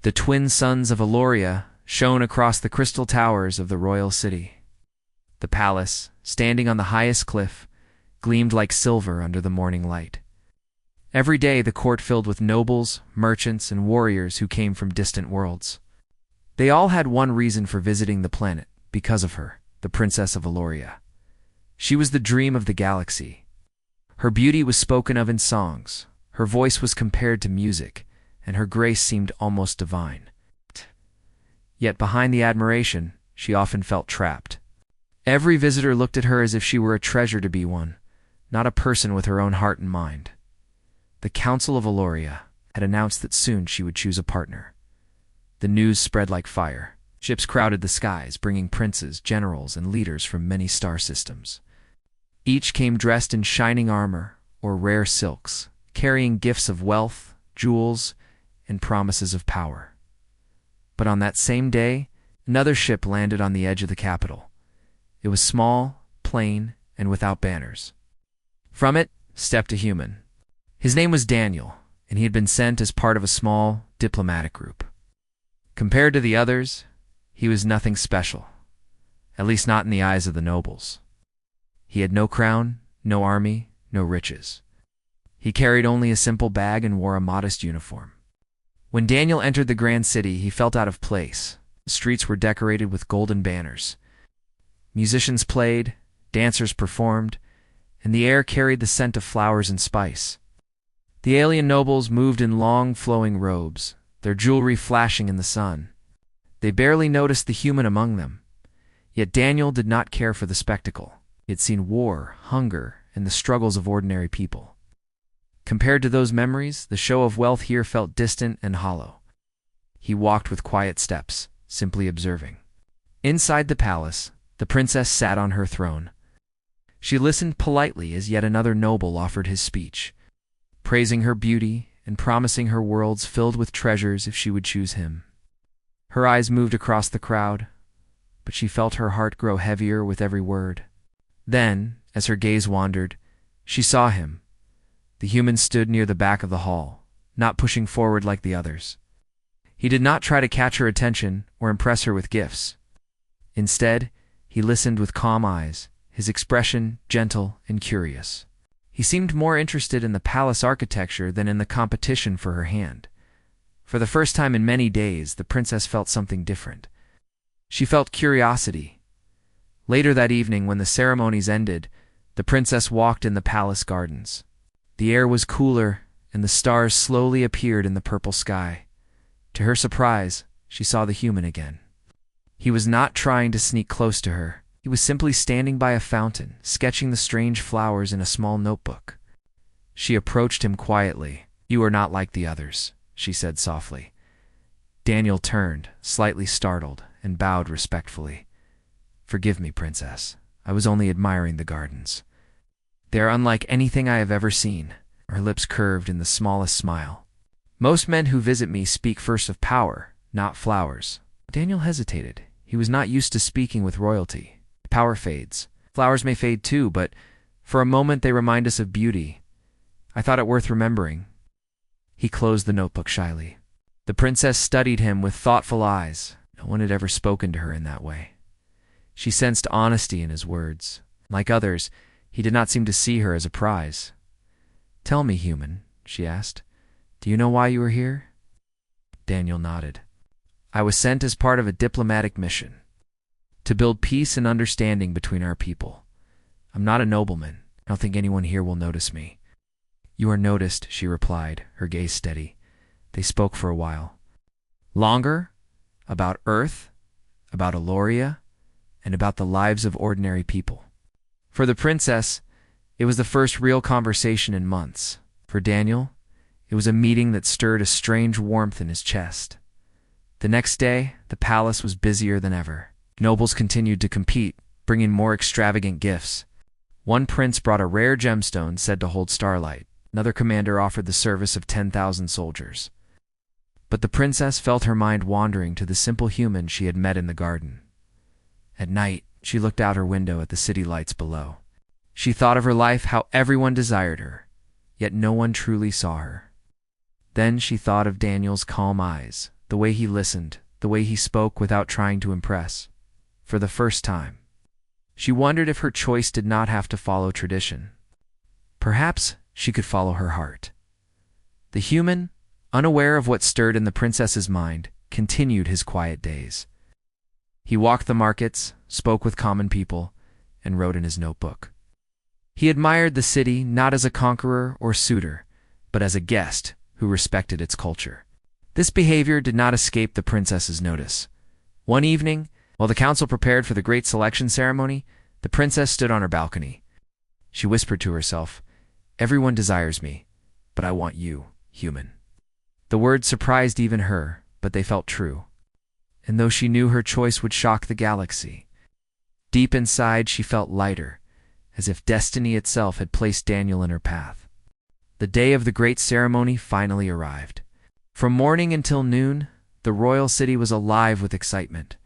The twin suns of Eloria shone across the crystal towers of the royal city. The palace, standing on the highest cliff, gleamed like silver under the morning light. Every day the court filled with nobles, merchants, and warriors who came from distant worlds. They all had one reason for visiting the planet, because of her, the Princess of Eloria. She was the dream of the galaxy. Her beauty was spoken of in songs, her voice was compared to music, and her grace seemed almost divine. Yet behind the admiration, she often felt trapped. Every visitor looked at her as if she were a treasure to be won, not a person with her own heart and mind. The Council of Eloria had announced that soon she would choose a partner. The news spread like fire. Ships crowded the skies, bringing princes, generals, and leaders from many star systems. Each came dressed in shining armor or rare silks, carrying gifts of wealth, jewels, and promises of power. But on that same day, another ship landed on the edge of the capital. It was small, plain, and without banners. From it stepped a human. His name was Daniel, and he had been sent as part of a small diplomatic group. Compared to the others, he was nothing special, at least not in the eyes of the nobles. He had no crown, no army, no riches. He carried only a simple bag and wore a modest uniform. When Daniel entered the grand city, he felt out of place. The streets were decorated with golden banners. Musicians played, dancers performed, and the air carried the scent of flowers and spice. The alien nobles moved in long, flowing robes, their jewelry flashing in the sun. They barely noticed the human among them. Yet Daniel did not care for the spectacle. He had seen war, hunger, and the struggles of ordinary people. Compared to those memories, the show of wealth here felt distant and hollow. He walked with quiet steps, simply observing. Inside the palace, the princess sat on her throne. She listened politely as yet another noble offered his speech, praising her beauty and promising her worlds filled with treasures if she would choose him. Her eyes moved across the crowd, but she felt her heart grow heavier with every word. Then, as her gaze wandered, she saw him. The human stood near the back of the hall, not pushing forward like the others. He did not try to catch her attention or impress her with gifts. Instead, he listened with calm eyes, his expression gentle and curious. He seemed more interested in the palace architecture than in the competition for her hand. For the first time in many days, the princess felt something different. She felt curiosity. Later that evening, when the ceremonies ended, the princess walked in the palace gardens. The air was cooler, and the stars slowly appeared in the purple sky. To her surprise, she saw the human again. He was not trying to sneak close to her. He was simply standing by a fountain, sketching the strange flowers in a small notebook. She approached him quietly. "You are not like the others," she said softly. Daniel turned, slightly startled, and bowed respectfully. "Forgive me, princess. I was only admiring the gardens. They are unlike anything I have ever seen." Her lips curved in the smallest smile. "Most men who visit me speak first of power, not flowers." Daniel hesitated. He was not used to speaking with royalty. Power fades. Flowers may fade too, but for a moment they remind us of beauty. I thought it worth remembering. He closed the notebook shyly. The princess studied him with thoughtful eyes. No one had ever spoken to her in that way. She sensed honesty in his words. Like others, he did not seem to see her as a prize. "Tell me, human," she asked, "do you know why you are here?" Daniel nodded. "I was sent as part of a diplomatic mission, to build peace and understanding between our people. I'm not a nobleman. I don't think anyone here will notice me." "You are noticed," she replied, her gaze steady. They spoke for a while. Longer, about Earth, about Eloria, and about the lives of ordinary people. For the princess, it was the first real conversation in months. For Daniel, it was a meeting that stirred a strange warmth in his chest. The next day, the palace was busier than ever. Nobles continued to compete, bringing more extravagant gifts. One prince brought a rare gemstone said to hold starlight. Another commander offered the service of 10,000 soldiers. But the princess felt her mind wandering to the simple human she had met in the garden. At night, she looked out her window at the city lights below. She thought of her life, how everyone desired her, yet no one truly saw her. Then she thought of Daniel's calm eyes, the way he listened, the way he spoke without trying to impress. For the first time, she wondered if her choice did not have to follow tradition. Perhaps she could follow her heart. The human, unaware of what stirred in the princess's mind, continued his quiet days. He walked the markets, spoke with common people, and wrote in his notebook. He admired the city not as a conqueror or suitor, but as a guest who respected its culture. This behavior did not escape the princess's notice. One evening, while the council prepared for the great selection ceremony, the princess stood on her balcony. She whispered to herself, "Everyone desires me, but I want you, human." The words surprised even her, but they felt true. And though she knew her choice would shock the galaxy, deep inside she felt lighter, as if destiny itself had placed Daniel in her path. The day of the great ceremony finally arrived. From morning until noon, the royal city was alive with excitement.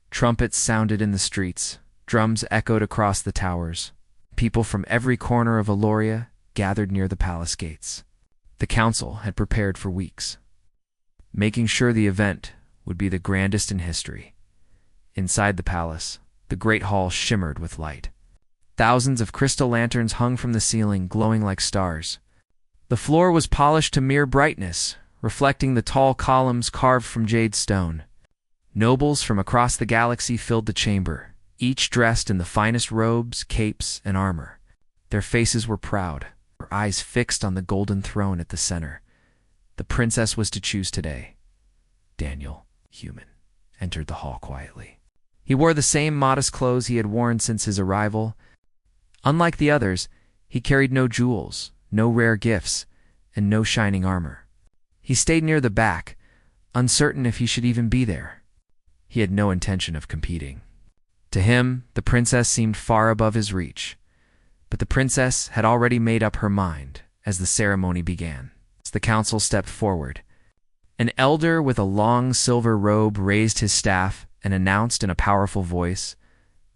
Trumpets sounded in the streets, drums echoed across the towers. People from every corner of Aloria gathered near the palace gates. The council had prepared for weeks, making sure the event would be the grandest in history. Inside the palace, the great hall shimmered with light. Thousands of crystal lanterns hung from the ceiling, glowing like stars. The floor was polished to mere brightness, reflecting the tall columns carved from jade stone. Nobles from across the galaxy filled the chamber, each dressed in the finest robes, capes, and armor. Their faces were proud, their eyes fixed on the golden throne at the center. The princess was to choose today. Daniel, human, entered the hall quietly. He wore the same modest clothes he had worn since his arrival. Unlike the others, he carried no jewels, no rare gifts, and no shining armor. He stayed near the back, uncertain if he should even be there. He had no intention of competing. To him, the princess seemed far above his reach. But the princess had already made up her mind as the ceremony began. As the council stepped forward, an elder with a long silver robe raised his staff and announced in a powerful voice,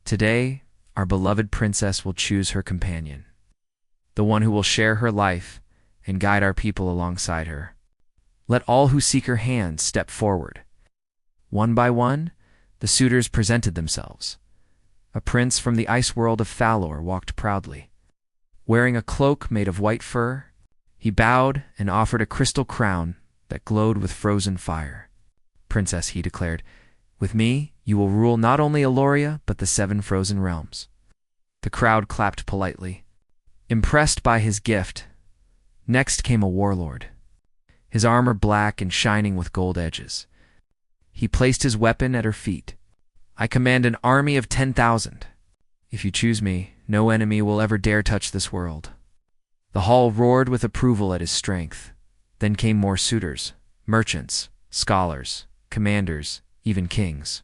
"Today, our beloved princess will choose her companion, the one who will share her life and guide our people alongside her. Let all who seek her hand step forward." One by one, the suitors presented themselves. A prince from the ice world of Thalor walked proudly. Wearing a cloak made of white fur, he bowed and offered a crystal crown that glowed with frozen fire. "Princess," he declared, "with me, you will rule not only Aloria, but the 7 frozen realms." The crowd clapped politely, impressed by his gift. Next came a warlord, his armor black and shining with gold edges. He placed his weapon at her feet. "I command an army of 10,000. If you choose me, no enemy will ever dare touch this world." The hall roared with approval at his strength. Then came more suitors, merchants, scholars, commanders, even kings.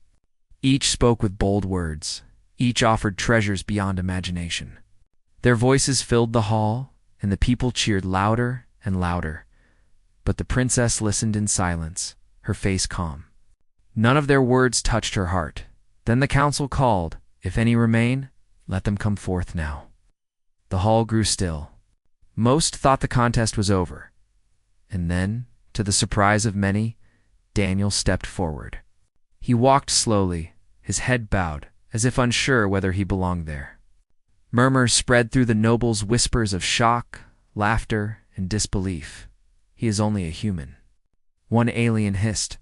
Each spoke with bold words. Each offered treasures beyond imagination. Their voices filled the hall, and the people cheered louder and louder. But the princess listened in silence, her face calm. None of their words touched her heart. Then the council called, "If any remain, let them come forth now." The hall grew still. Most thought the contest was over. And then, to the surprise of many, Daniel stepped forward. He walked slowly, his head bowed, as if unsure whether he belonged there. Murmurs spread through the nobles, whispers of shock, laughter, and disbelief. "He is only a human." One alien hissed.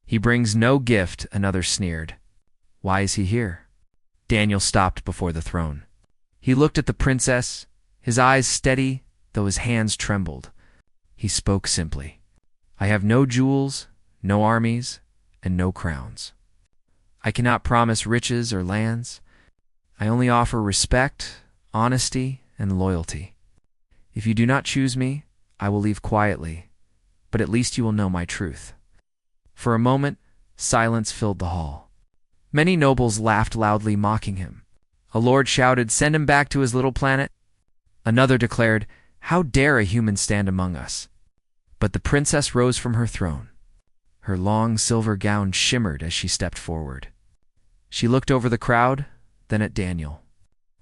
"He brings no gift," another sneered. "Why is he here?" Daniel stopped before the throne. He looked at the princess, his eyes steady, though his hands trembled. He spoke simply. "I have no jewels, no armies, and no crowns. I cannot promise riches or lands. I only offer respect, honesty, and loyalty. If you do not choose me, I will leave quietly, but at least you will know my truth." For a moment, silence filled the hall. Many nobles laughed loudly, mocking him. A lord shouted, "Send him back to his little planet." Another declared, "How dare a human stand among us?" But the princess rose from her throne. Her long silver gown shimmered as she stepped forward. She looked over the crowd, then at Daniel.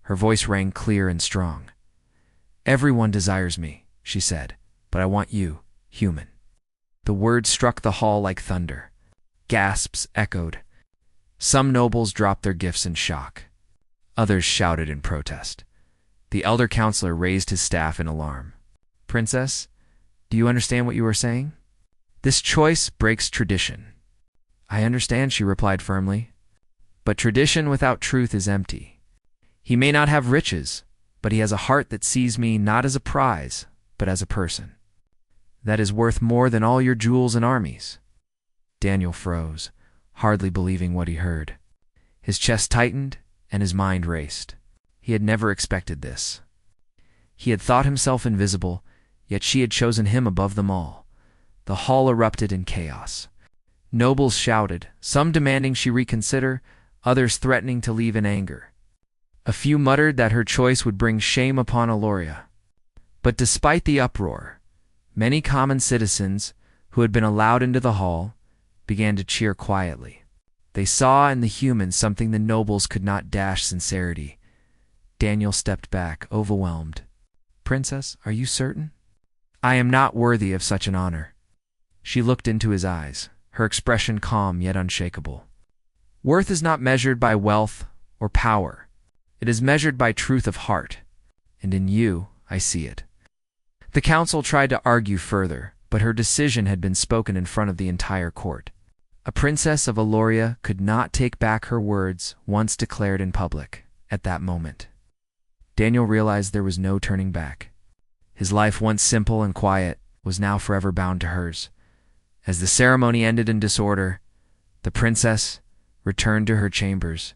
Her voice rang clear and strong. "Everyone desires me," she said, "but I want you, human." The word struck the hall like thunder. Gasps echoed. Some nobles dropped their gifts in shock. Others shouted in protest. The elder counselor raised his staff in alarm. "Princess, do you understand what you are saying? This choice breaks tradition." "I understand," she replied firmly. "But tradition without truth is empty. He may not have riches, but he has a heart that sees me not as a prize, but as a person. That is worth more than all your jewels and armies." Daniel froze, hardly believing what he heard. His chest tightened and his mind raced. He had never expected this. He had thought himself invisible, yet she had chosen him above them all. The hall erupted in chaos. Nobles shouted, some demanding she reconsider, others threatening to leave in anger. A few muttered that her choice would bring shame upon Aloria. But despite the uproar, many common citizens, who had been allowed into the hall, began to cheer quietly. They saw in the human something the nobles could not dash sincerity. Daniel stepped back, overwhelmed. "Princess, are you certain?" "I am not worthy of such an honor." She looked into his eyes, her expression calm yet unshakable. "Worth is not measured by wealth or power. It is measured by truth of heart, and in you I see it." The council tried to argue further, but her decision had been spoken in front of the entire court. A princess of Aloria could not take back her words once declared in public at that moment. Daniel realized there was no turning back. His life, once simple and quiet, was now forever bound to hers. As the ceremony ended in disorder, the princess returned to her chambers,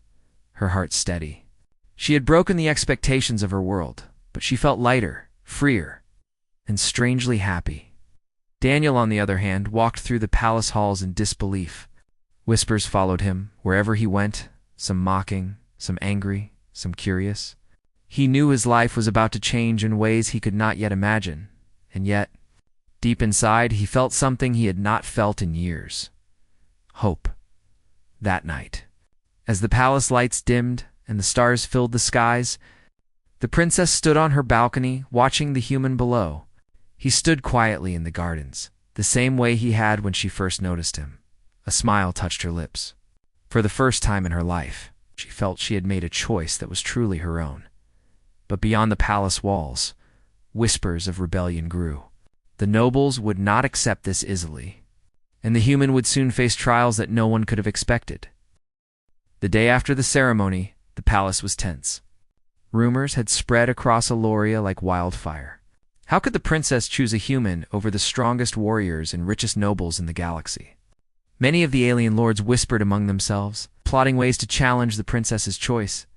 her heart steady. She had broken the expectations of her world, but she felt lighter, freer, and strangely happy. Daniel, on the other hand, walked through the palace halls in disbelief. Whispers followed him wherever he went, some mocking, some angry, some curious. He knew his life was about to change in ways he could not yet imagine, and yet, deep inside, he felt something he had not felt in years. Hope. That night, as the palace lights dimmed and the stars filled the skies, the princess stood on her balcony, watching the human below. He stood quietly in the gardens, the same way he had when she first noticed him. A smile touched her lips. For the first time in her life, she felt she had made a choice that was truly her own. But beyond the palace walls, whispers of rebellion grew. The nobles would not accept this easily, and the human would soon face trials that no one could have expected. The day after the ceremony, the palace was tense. Rumors had spread across Aloria like wildfire. How could the princess choose a human over the strongest warriors and richest nobles in the galaxy? Many of the alien lords whispered among themselves, plotting ways to challenge the princess's choice.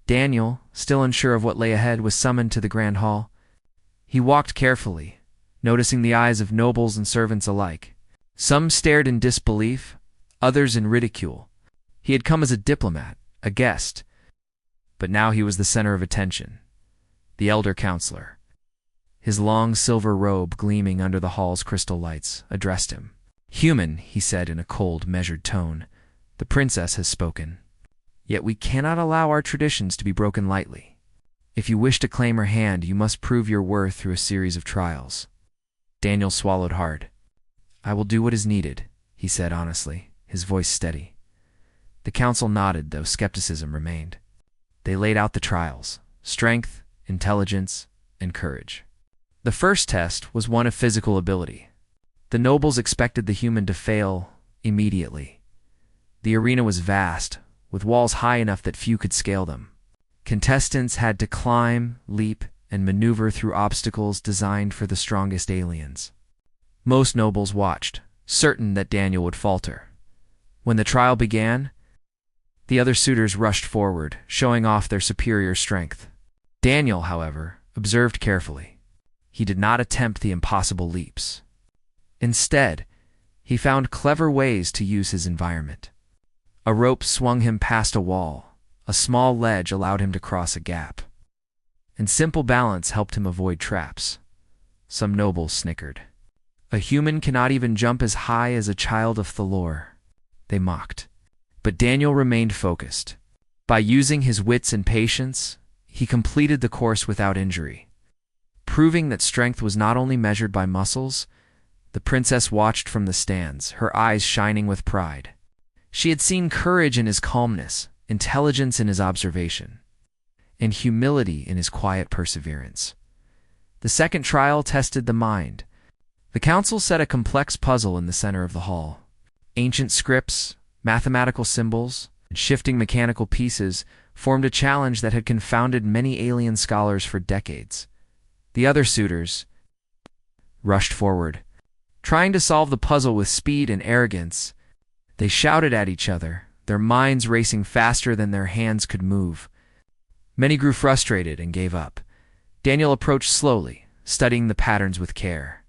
Daniel, still unsure of what lay ahead, was summoned to the grand hall. He walked carefully, noticing the eyes of nobles and servants alike. Some stared in disbelief, others in ridicule. He had come as a diplomat, a guest, but now he was the center of attention. The elder counselor, his long silver robe gleaming under the hall's crystal lights, addressed him. "Human," he said in a cold, measured tone, "the princess has spoken. Yet we cannot allow our traditions to be broken lightly. If you wish to claim her hand, you must prove your worth through a series of trials." Daniel swallowed hard. "I will do what is needed," he said honestly, his voice steady. The council nodded, though skepticism remained. They laid out the trials: strength, intelligence, and courage. The first test was one of physical ability. The nobles expected the human to fail immediately. The arena was vast, with walls high enough that few could scale them. Contestants had to climb, leap, and maneuver through obstacles designed for the strongest aliens. Most nobles watched, certain that Daniel would falter. When the trial began, the other suitors rushed forward, showing off their superior strength. Daniel, however, observed carefully. He did not attempt the impossible leaps. Instead, he found clever ways to use his environment. A rope swung him past a wall, a small ledge allowed him to cross a gap, and simple balance helped him avoid traps. Some nobles snickered. "A human cannot even jump as high as a child of Thalor," they mocked. But Daniel remained focused. By using his wits and patience, he completed the course without injury, proving that strength was not only measured by muscles, The princess watched from the stands, her eyes shining with pride. She had seen courage in his calmness, intelligence in his observation, and humility in his quiet perseverance. The second trial tested the mind. The council set a complex puzzle in the center of the hall. Ancient scripts, mathematical symbols, and shifting mechanical pieces formed a challenge that had confounded many alien scholars for decades. The other suitors rushed forward, trying to solve the puzzle with speed and arrogance. They shouted at each other, their minds racing faster than their hands could move. Many grew frustrated and gave up. Daniel approached slowly, studying the patterns with care.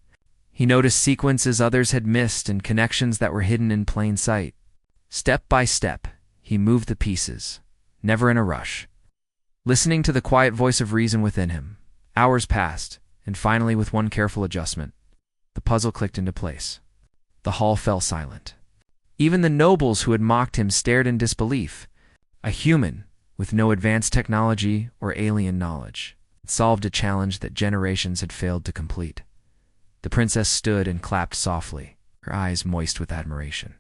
He noticed sequences others had missed and connections that were hidden in plain sight. Step by step, he moved the pieces, never in a rush. Listening to the quiet voice of reason within him, hours passed, and finally, with one careful adjustment, the puzzle clicked into place. The hall fell silent. Even the nobles who had mocked him stared in disbelief. A human, with no advanced technology or alien knowledge, solved a challenge that generations had failed to complete. The princess stood and clapped softly, her eyes moist with admiration.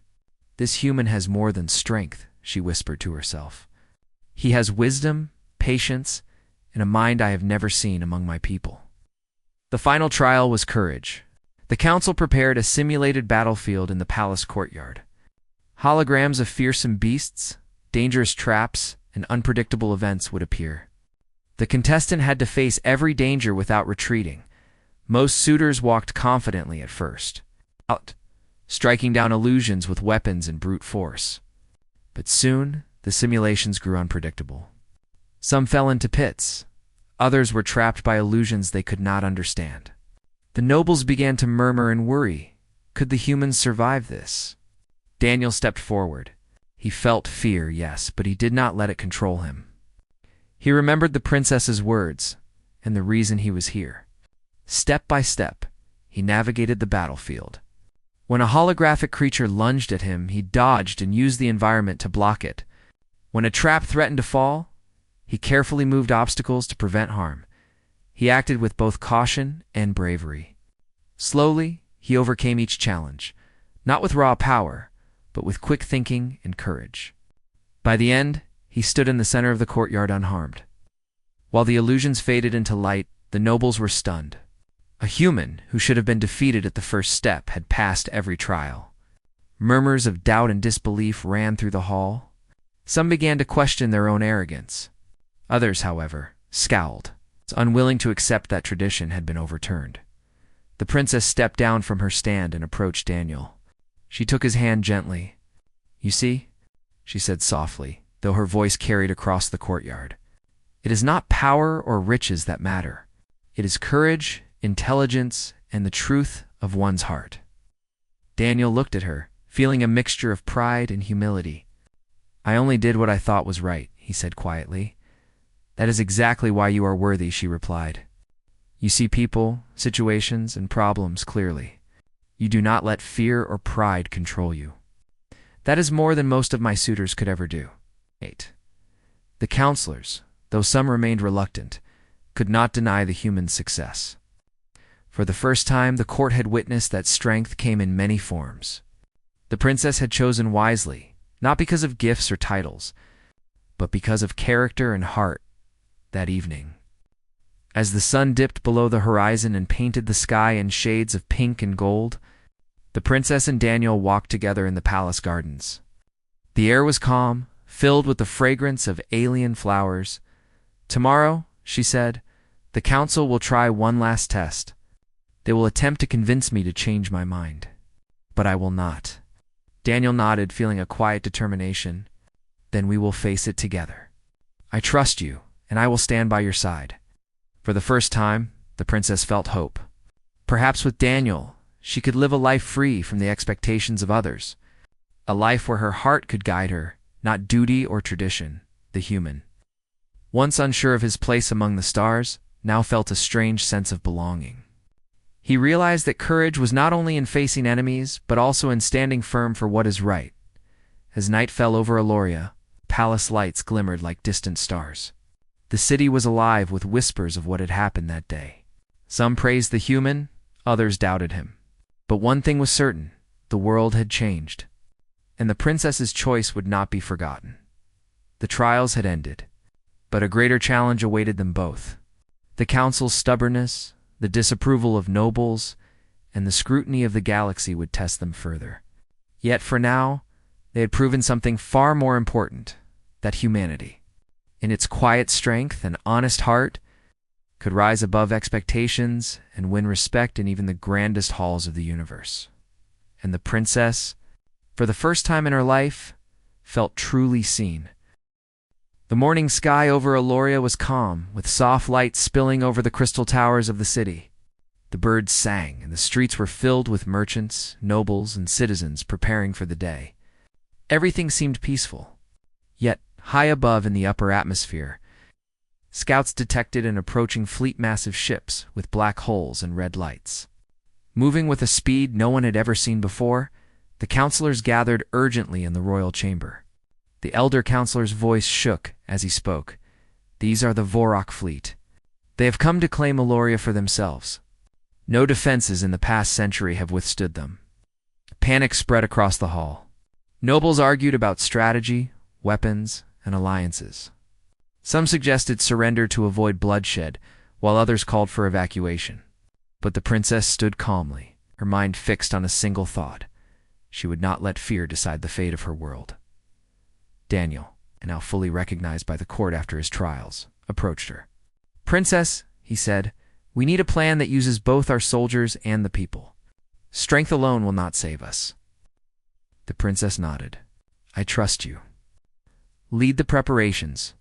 "This human has more than strength," she whispered to herself. "He has wisdom, patience, and a mind I have never seen among my people." The final trial was courage. The council prepared a simulated battlefield in the palace courtyard. Holograms of fearsome beasts, dangerous traps, and unpredictable events would appear. The contestant had to face every danger without retreating. Most suitors walked confidently at first, striking down illusions with weapons and brute force. But soon, the simulations grew unpredictable. Some fell into pits. Others were trapped by illusions they could not understand. The nobles began to murmur and worry. Could the humans survive this? Daniel stepped forward. He felt fear, yes, but he did not let it control him. He remembered the princess's words and the reason he was here. Step by step, he navigated the battlefield. When a holographic creature lunged at him, he dodged and used the environment to block it. When a trap threatened to fall, he carefully moved obstacles to prevent harm. He acted with both caution and bravery. Slowly, he overcame each challenge, not with raw power, but with quick thinking and courage. By the end, he stood in the center of the courtyard unharmed. While the illusions faded into light, the nobles were stunned. A human who should have been defeated at the first step had passed every trial. Murmurs of doubt and disbelief ran through the hall. Some began to question their own arrogance. Others, however, scowled, unwilling to accept that tradition had been overturned. The princess stepped down from her stand and approached Daniel. She took his hand gently. "You see," she said softly, though her voice carried across the courtyard. "It is not power or riches that matter. It is courage, intelligence, and the truth of one's heart." Daniel looked at her, feeling a mixture of pride and humility. "I only did what I thought was right," he said quietly. "That is exactly why you are worthy," she replied. "You see people, situations, and problems clearly. You do not let fear or pride control you. That is more than most of my suitors could ever do." 8. The counselors, though some remained reluctant, could not deny the human's success. For the first time, the court had witnessed that strength came in many forms. The princess had chosen wisely, not because of gifts or titles, but because of character and heart that evening. As the sun dipped below the horizon and painted the sky in shades of pink and gold, the princess and Daniel walked together in the palace gardens. The air was calm, filled with the fragrance of alien flowers. "Tomorrow," she said, "the council will try one last test. They will attempt to convince me to change my mind. But I will not." Daniel nodded, feeling a quiet determination. "Then we will face it together. I trust you, and I will stand by your side." For the first time, the princess felt hope. Perhaps with Daniel, she could live a life free from the expectations of others. A life where her heart could guide her, not duty or tradition, the human. Once unsure of his place among the stars, now felt a strange sense of belonging. He realized that courage was not only in facing enemies, but also in standing firm for what is right. As night fell over Aloria, palace lights glimmered like distant stars. The city was alive with whispers of what had happened that day. Some praised the human, others doubted him. But one thing was certain: the world had changed, and the princess's choice would not be forgotten. The trials had ended, but a greater challenge awaited them both. The council's stubbornness, the disapproval of nobles, and the scrutiny of the galaxy would test them further. Yet for now, they had proven something far more important: that humanity, in its quiet strength and honest heart, could rise above expectations and win respect in even the grandest halls of the universe. And the princess, for the first time in her life, felt truly seen. The morning sky over Eloria was calm, with soft light spilling over the crystal towers of the city. The birds sang, and the streets were filled with merchants, nobles, and citizens preparing for the day. Everything seemed peaceful. Yet, high above in the upper atmosphere, scouts detected an approaching fleet, massive ships with black hulls and red lights. Moving with a speed no one had ever seen before, the counselors gathered urgently in the royal chamber. The elder counselor's voice shook as he spoke. "These are the Vorak fleet. They have come to claim Eloria for themselves. No defenses in the past century have withstood them." Panic spread across the hall. Nobles argued about strategy, weapons, and alliances. Some suggested surrender to avoid bloodshed, while others called for evacuation. But the princess stood calmly, her mind fixed on a single thought: she would not let fear decide the fate of her world. Daniel, now fully recognized by the court after his trials, approached her. "Princess," he said, "we need a plan that uses both our soldiers and the people. Strength alone will not save us." The princess nodded. "I trust you. Lead the preparations.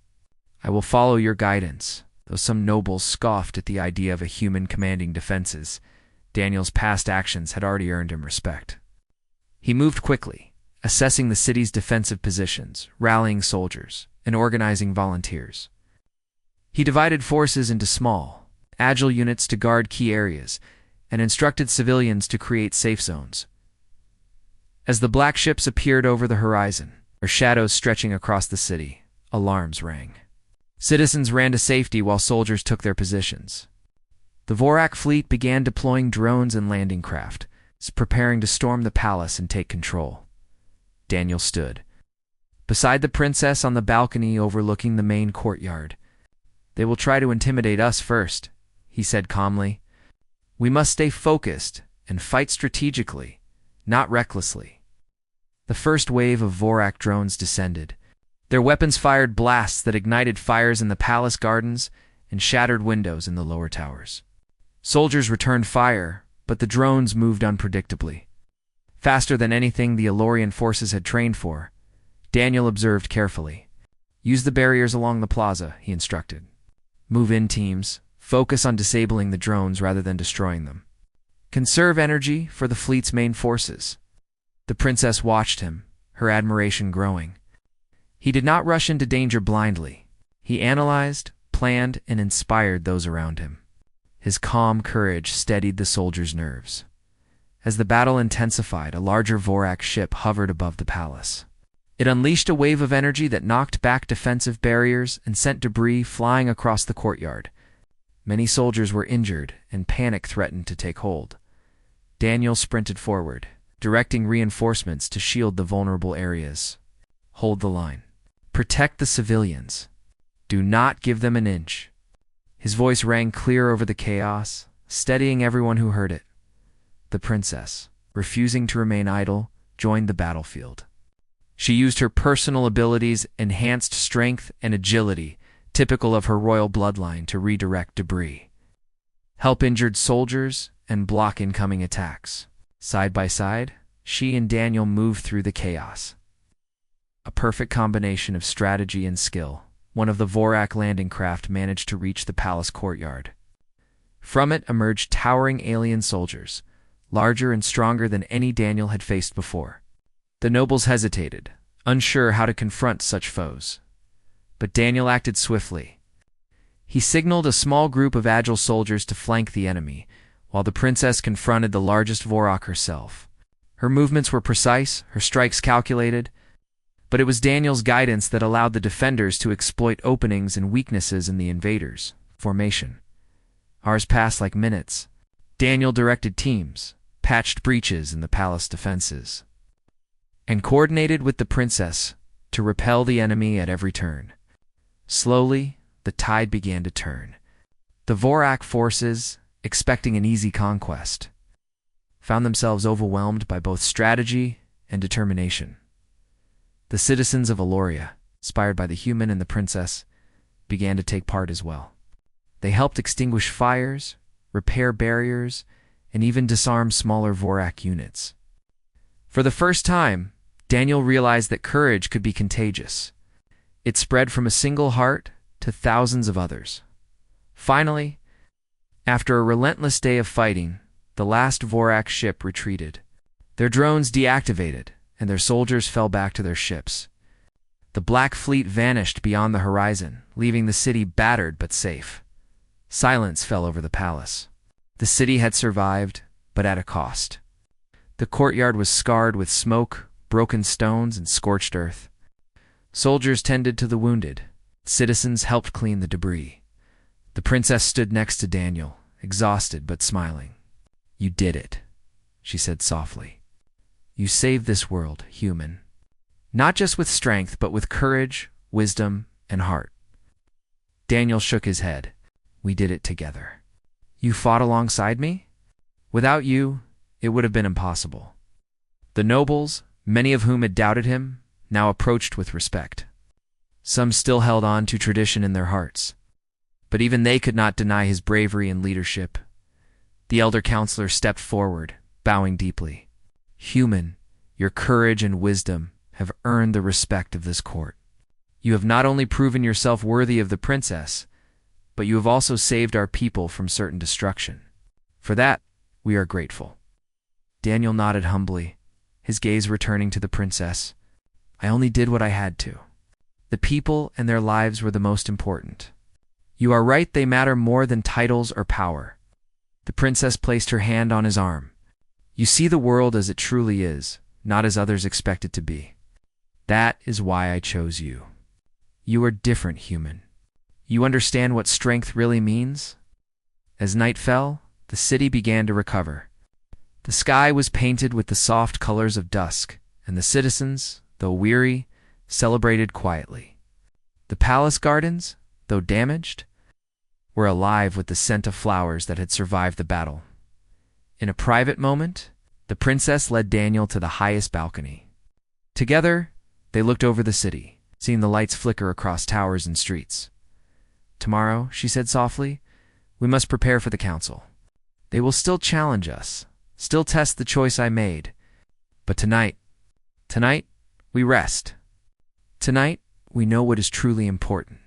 I will follow your guidance." Though some nobles scoffed at the idea of a human commanding defenses, Daniel's past actions had already earned him respect. He moved quickly, assessing the city's defensive positions, rallying soldiers, and organizing volunteers. He divided forces into small, agile units to guard key areas, and instructed civilians to create safe zones. As the black ships appeared over the horizon, their shadows stretching across the city, alarms rang. Citizens ran to safety while soldiers took their positions. The Vorak fleet began deploying drones and landing craft, preparing to storm the palace and take control. Daniel stood beside the princess on the balcony overlooking the main courtyard. "They will try to intimidate us first," he said calmly. "We must stay focused and fight strategically, not recklessly." The first wave of Vorak drones descended. Their weapons fired blasts that ignited fires in the palace gardens and shattered windows in the lower towers. Soldiers returned fire, but the drones moved unpredictably. Faster than anything the Elorian forces had trained for. Daniel observed carefully. "Use the barriers along the plaza," he instructed. "Move in teams. Focus on disabling the drones rather than destroying them. Conserve energy for the fleet's main forces." The princess watched him, her admiration growing. He did not rush into danger blindly. He analyzed, planned, and inspired those around him. His calm courage steadied the soldiers' nerves. As the battle intensified, a larger Vorak ship hovered above the palace. It unleashed a wave of energy that knocked back defensive barriers and sent debris flying across the courtyard. Many soldiers were injured, and panic threatened to take hold. Daniel sprinted forward, directing reinforcements to shield the vulnerable areas. "Hold the line. Protect the civilians. Do not give them an inch." His voice rang clear over the chaos, steadying everyone who heard it. The princess, refusing to remain idle, joined the battlefield. She used her personal abilities, enhanced strength and agility, typical of her royal bloodline, to redirect debris, help injured soldiers, and block incoming attacks. Side by side, she and Daniel moved through the chaos. A perfect combination of strategy and skill. One of the Vorak landing craft managed to reach the palace courtyard. From it emerged towering alien soldiers, larger and stronger than any Daniel had faced before. The nobles hesitated, unsure how to confront such foes. But Daniel acted swiftly. He signaled a small group of agile soldiers to flank the enemy, while the princess confronted the largest Vorak herself. Her movements were precise, her strikes calculated, but it was Daniel's guidance that allowed the defenders to exploit openings and weaknesses in the invaders' formation. Hours passed like minutes. Daniel directed teams, patched breaches in the palace defenses, and coordinated with the princess to repel the enemy at every turn. Slowly, the tide began to turn. The Vorak forces, expecting an easy conquest, found themselves overwhelmed by both strategy and determination. The citizens of Eloria, inspired by the human and the princess, began to take part as well. They helped extinguish fires, repair barriers, and even disarm smaller Vorak units. For the first time, Daniel realized that courage could be contagious. It spread from a single heart to thousands of others. Finally, after a relentless day of fighting, the last Vorak ship retreated. Their drones deactivated, and their soldiers fell back to their ships. The Black Fleet vanished beyond the horizon, leaving the city battered but safe. Silence fell over the palace. The city had survived, but at a cost. The courtyard was scarred with smoke, broken stones, and scorched earth. Soldiers tended to the wounded. Citizens helped clean the debris. The princess stood next to Daniel, exhausted but smiling. "You did it," she said softly. "You saved this world, human. Not just with strength, but with courage, wisdom, and heart." Daniel shook his head. "We did it together. You fought alongside me? Without you, it would have been impossible." The nobles, many of whom had doubted him, now approached with respect. Some still held on to tradition in their hearts, but even they could not deny his bravery and leadership. The elder counselor stepped forward, bowing deeply. "Human, your courage and wisdom have earned the respect of this court. You have not only proven yourself worthy of the princess, but you have also saved our people from certain destruction. For that, we are grateful." Daniel nodded humbly, his gaze returning to the princess. "I only did what I had to. The people and their lives were the most important. You are right, they matter more than titles or power." The princess placed her hand on his arm. "You see the world as it truly is, not as others expect it to be. That is why I chose you. You are different, human. You understand what strength really means?" As night fell, the city began to recover. The sky was painted with the soft colors of dusk, and the citizens, though weary, celebrated quietly. The palace gardens, though damaged, were alive with the scent of flowers that had survived the battle. In a private moment, the princess led Daniel to the highest balcony. Together, they looked over the city, seeing the lights flicker across towers and streets. "Tomorrow," she said softly, "we must prepare for the council. They will still challenge us, still test the choice I made. But tonight, we rest. Tonight, we know what is truly important.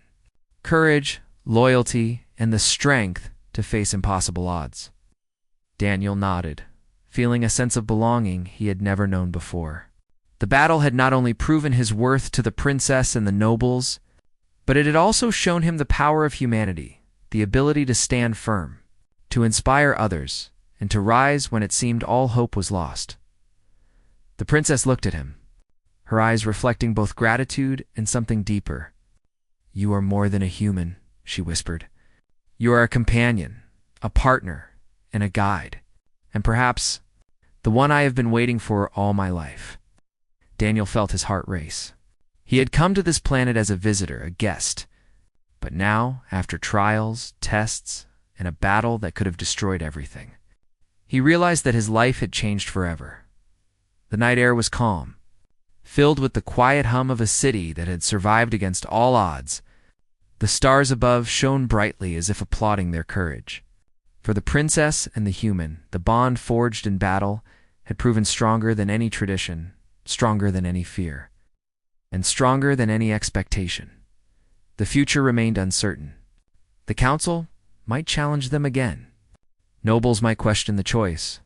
Courage, loyalty, and the strength to face impossible odds." Daniel nodded, feeling a sense of belonging he had never known before. The battle had not only proven his worth to the princess and the nobles, but it had also shown him the power of humanity, the ability to stand firm, to inspire others, and to rise when it seemed all hope was lost. The princess looked at him, her eyes reflecting both gratitude and something deeper. "You are more than a human," she whispered. "You are a companion, a partner, and a guide, and perhaps the one I have been waiting for all my life." Daniel felt his heart race. He had come to this planet as a visitor, a guest, but now, after trials, tests, and a battle that could have destroyed everything, he realized that his life had changed forever. The night air was calm, filled with the quiet hum of a city that had survived against all odds. The stars above shone brightly as if applauding their courage. For the princess and the human, the bond forged in battle had proven stronger than any tradition, stronger than any fear, and stronger than any expectation. The future remained uncertain. The council might challenge them again. Nobles might question the choice,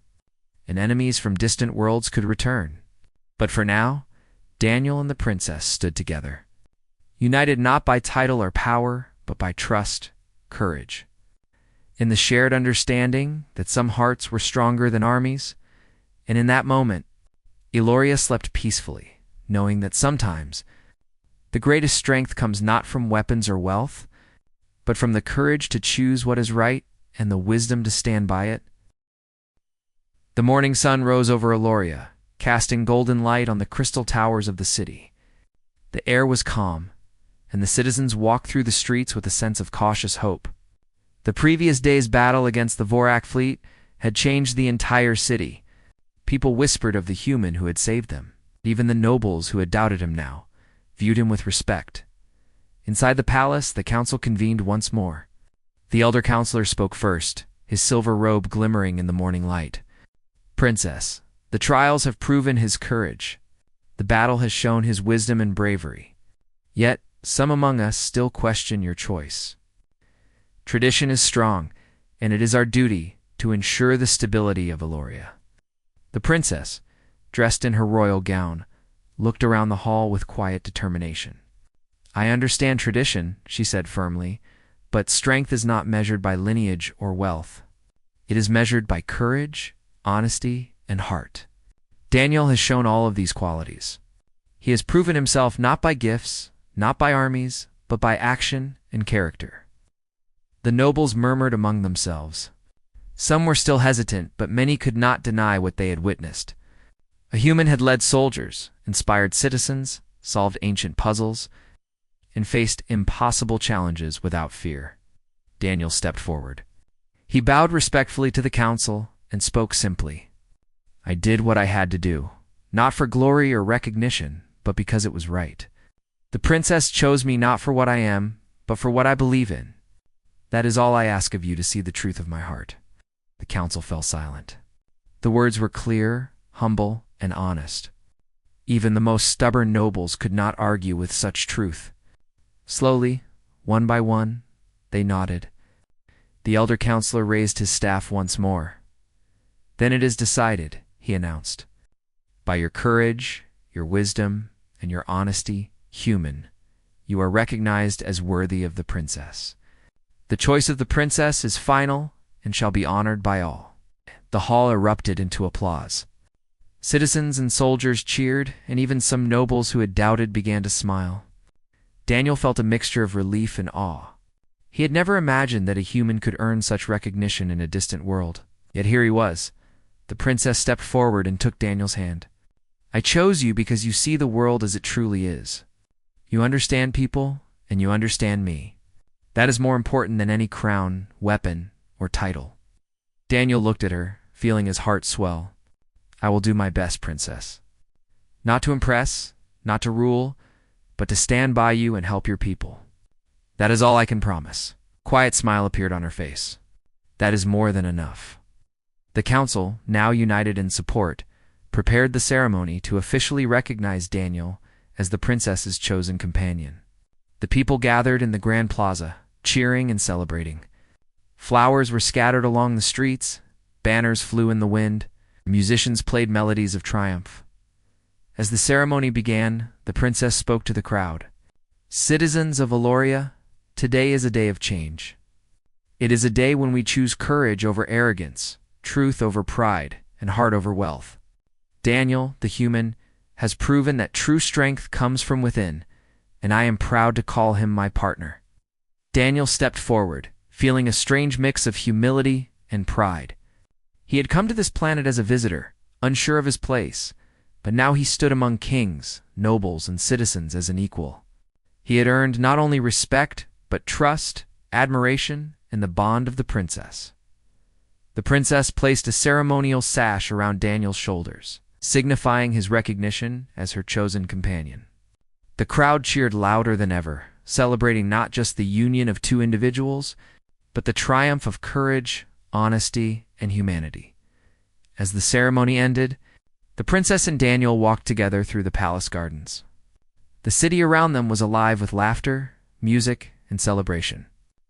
and enemies from distant worlds could return. But for now, Daniel and the princess stood together, united not by title or power, but by trust, courage, in the shared understanding that some hearts were stronger than armies. And in that moment, Eloria slept peacefully, knowing that sometimes the greatest strength comes not from weapons or wealth, but from the courage to choose what is right and the wisdom to stand by it. The The morning sun rose over Aloria, casting golden light on the crystal towers of the city. The air was calm, and the citizens walked through the streets with a sense of cautious hope. The previous day's battle against the Vorak fleet had changed the entire city. People whispered of the human who had saved them. Even the nobles who had doubted him now viewed him with respect. Inside the palace, the council convened once more. The elder counselor spoke first, his silver robe glimmering in the morning light. "Princess, the trials have proven his courage. The battle has shown his wisdom and bravery. Yet, some among us still question your choice. Tradition is strong, and it is our duty to ensure the stability of Aloria." The princess, dressed in her royal gown, looked around the hall with quiet determination. "I understand tradition," she said firmly, "but strength is not measured by lineage or wealth. It is measured by courage, honesty, and heart. Daniel has shown all of these qualities. He has proven himself not by gifts, not by armies, but by action and character." The nobles murmured among themselves. Some were still hesitant, but many could not deny what they had witnessed. A human had led soldiers, inspired citizens, solved ancient puzzles, and faced impossible challenges without fear. Daniel stepped forward. He bowed respectfully to the council and spoke simply. "I did what I had to do, not for glory or recognition, but because it was right. The princess chose me not for what I am, but for what I believe in. That is all I ask of you, to see the truth of my heart." The council fell silent. The words were clear, humble, and honest. Even the most stubborn nobles could not argue with such truth. Slowly, one by one, they nodded. The elder counselor raised his staff once more. "Then it is decided," he announced. "By your courage, your wisdom, and your honesty, human, you are recognized as worthy of the princess. The choice of the princess is final and shall be honored by all." The hall erupted into applause. Citizens and soldiers cheered, and even some nobles who had doubted began to smile. Daniel felt a mixture of relief and awe. He had never imagined that a human could earn such recognition in a distant world. Yet here he was. The princess stepped forward and took Daniel's hand. "I chose you because you see the world as it truly is. You understand people, and you understand me. That is more important than any crown, weapon, or title." Daniel looked at her, feeling his heart swell. "I will do my best, princess. Not to impress, not to rule, but to stand by you and help your people. That is all I can promise." A quiet smile appeared on her face. "That is more than enough." The council, now united in support, prepared the ceremony to officially recognize Daniel as the princess's chosen companion. The people gathered in the grand plaza, cheering and celebrating. Flowers were scattered along the streets, banners flew in the wind, musicians played melodies of triumph. As the ceremony began, the princess spoke to the crowd. "Citizens of Aloria, today is a day of change. It is a day when we choose courage over arrogance, truth over pride, and heart over wealth. Daniel, the human, has proven that true strength comes from within, and I am proud to call him my partner." Daniel stepped forward, feeling a strange mix of humility and pride. He had come to this planet as a visitor, unsure of his place, but now he stood among kings, nobles, and citizens as an equal. He had earned not only respect, but trust, admiration, and the bond of the princess. The princess placed a ceremonial sash around Daniel's shoulders, signifying his recognition as her chosen companion. The crowd cheered louder than ever, celebrating not just the union of two individuals, but the triumph of courage, honesty, and humanity. As the ceremony ended, the princess and Daniel walked together through the palace gardens. The city around them was alive with laughter, music, and celebration.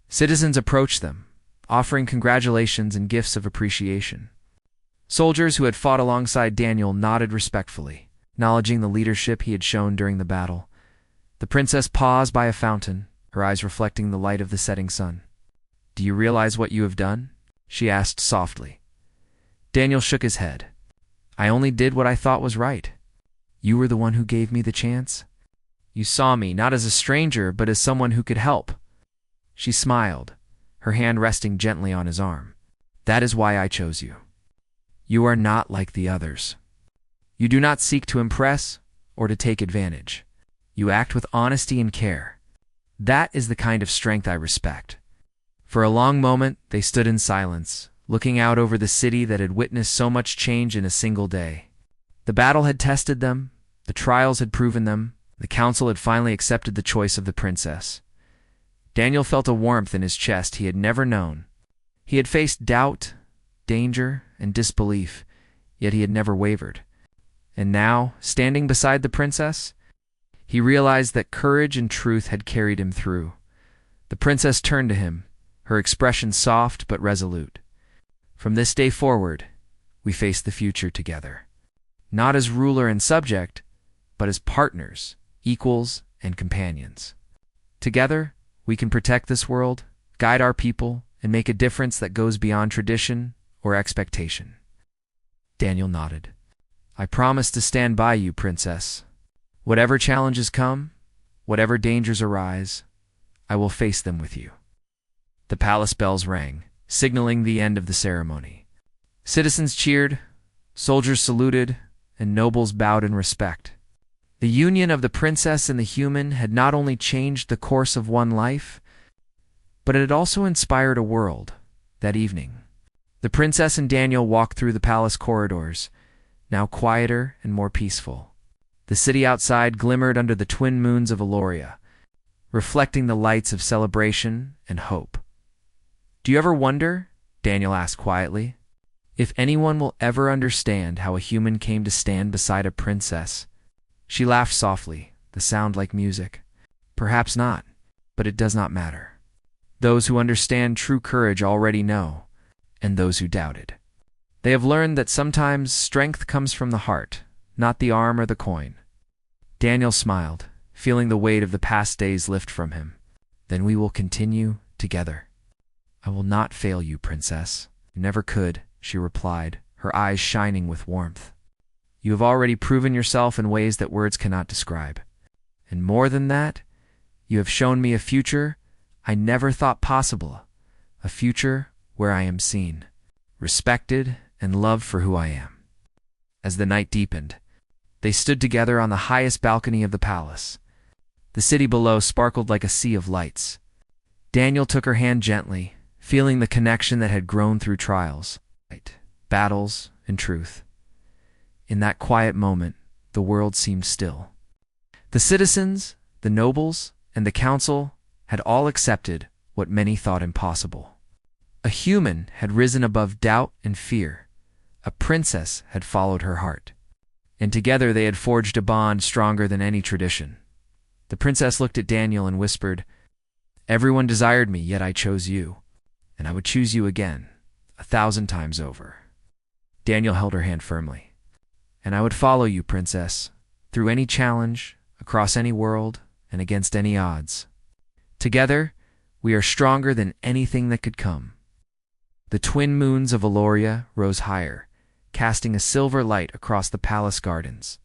Citizens approached them, offering congratulations and gifts of appreciation. Soldiers who had fought alongside Daniel nodded respectfully, acknowledging the leadership he had shown during the battle. The princess paused by a fountain, her eyes reflecting the light of the setting sun. "Do you realize what you have done?" she asked softly. Daniel shook his head. "I only did what I thought was right. You were the one who gave me the chance. You saw me not as a stranger, but as someone who could help." She smiled, her hand resting gently on his arm. "That is why I chose you. You are not like the others. You do not seek to impress or to take advantage. You act with honesty and care. That is the kind of strength I respect." For a long moment, they stood in silence, looking out over the city that had witnessed so much change in a single day. The battle had tested them, the trials had proven them, the council had finally accepted the choice of the princess. Daniel felt a warmth in his chest he had never known. He had faced doubt, danger, and disbelief, yet he had never wavered. And now, standing beside the princess, he realized that courage and truth had carried him through. The princess turned to him, her expression soft but resolute. "From this day forward, we face the future together. Not as ruler and subject, but as partners, equals, and companions. Together, we can protect this world, guide our people, and make a difference that goes beyond tradition or expectation." Daniel nodded. "I promise to stand by you, princess. Whatever challenges come, whatever dangers arise, I will face them with you." The palace bells rang, signaling the end of the ceremony. Citizens cheered, soldiers saluted, and nobles bowed in respect. The union of the princess and the human had not only changed the course of one life, but it had also inspired a world. That evening, the princess and Daniel walked through the palace corridors, now quieter and more peaceful. The city outside glimmered under the twin moons of Aloria, reflecting the lights of celebration and hope. "Do you ever wonder," Daniel asked quietly, "if anyone will ever understand how a human came to stand beside a princess?" She laughed softly, the sound like music. "Perhaps not, but it does not matter. Those who understand true courage already know, and those who doubted. They have learned that sometimes strength comes from the heart, not the arm or the coin." Daniel smiled, feeling the weight of the past days lift from him. "Then we will continue together." "I will not fail you, princess." "Never could," she replied, her eyes shining with warmth. "You have already proven yourself in ways that words cannot describe. And more than that, you have shown me a future I never thought possible, a future where I am seen, respected, and loved for who I am." As the night deepened, they stood together on the highest balcony of the palace. The city below sparkled like a sea of lights. Daniel took her hand gently, feeling the connection that had grown through trials, battles, and truth. In that quiet moment, the world seemed still. The citizens, the nobles, and the council had all accepted what many thought impossible. A human had risen above doubt and fear. A princess had followed her heart. And together they had forged a bond stronger than any tradition. The princess looked at Daniel and whispered, "Everyone desired me, yet I chose you. And I would choose you again, 1,000 times over." Daniel held her hand firmly. "And I would follow you, princess, through any challenge, across any world, and against any odds. Together, we are stronger than anything that could come." The twin moons of Aloria rose higher, casting a silver light across the palace gardens.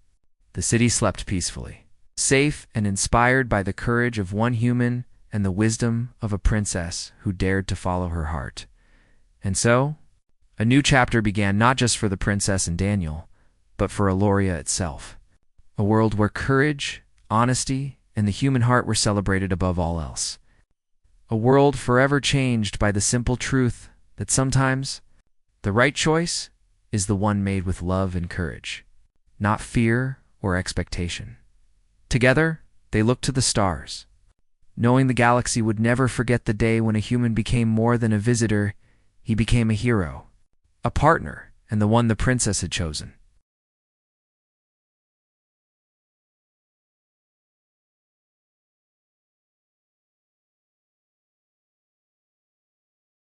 The city slept peacefully, safe and inspired by the courage of one human and the wisdom of a princess who dared to follow her heart. And so, a new chapter began not just for the princess and Daniel, but for Aloria itself. A world where courage, honesty, and the human heart were celebrated above all else. A world forever changed by the simple truth that sometimes the right choice is the one made with love and courage, not fear or expectation. Together, they looked to the stars, knowing the galaxy would never forget the day when a human became more than a visitor. He became a hero, a partner, and the one the princess had chosen.